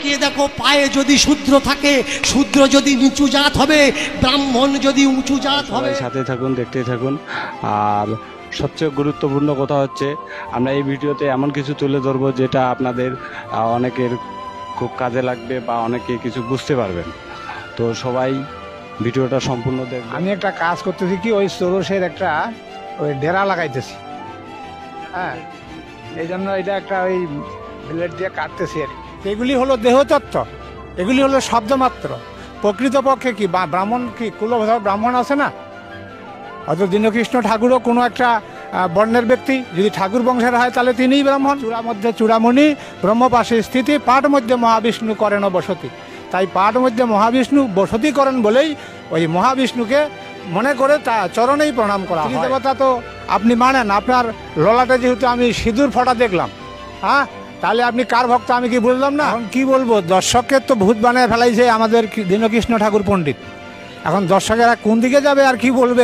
তাকিয়ে দেখো, পায়ে যদি শূদ্র থাকে, শূদ্র যদি নিচু জাত হবে, ব্রাহ্মণ যদি উঁচু জাত হবে। সাথে থাকুন, দেখতেই থাকুন। আর সবচেয়ে গুরুত্বপূর্ণ কথা হচ্ছে, আমরা এই ভিডিওতে এমন কিছু তুলে ধরবো যেটা আপনাদের অনেকের খুব কাজে লাগবে বা অনেকে কিছু বুঝতে পারবেন। তো সবাই ভিডিওটা সম্পূর্ণ দেখবেন। আমি একটা কাজ করতেছি কি, ওই চোরসের একটা ওই ডেরা লাগাইতেছি। হ্যাঁ, এই জন্য এটা একটা ওই ব্লেড দিয়ে কাটতেছি আর কি। এগুলি হলো দেহতত্ত্ব, এগুলি হলো শব্দমাত্র। প্রকৃতপক্ষে কি ব্রাহ্মণ, কি কুলবধর ব্রাহ্মণ আছে না? হয়তো দীনকৃষ্ণ ঠাকুরও কোনো একটা বর্ণের ব্যক্তি, যদি ঠাকুর বংশের হয় তাহলে তিনিই ব্রাহ্মণ। চূড়া মধ্যে চূড়ামণি, ব্রহ্মপাশে স্থিতি, পাঠ মধ্যে মহাবিষ্ণু করেন বসতি। তাই পাঠ মধ্যে মহাবিষ্ণু বসতি করেন বলেই ওই মহাবিষ্ণুকে মনে করে তা চরণেই প্রণাম করা হয়। দেবতা তো আপনি মানেন, আপনার ললাটে যেহেতু আমি সিঁদুর ফোঁটা দেখলাম, হ্যাঁ, তাহলে আপনি কার ভক্ত আমি কি বুঝলাম না? এখন কি বলবো, দর্শককে তো ভূত বানিয়ে ফেলাইছে আমাদের দীনকৃষ্ণ ঠাকুর পণ্ডিত। এখন দর্শকেরা কোন দিকে যাবে আর কি বলবে?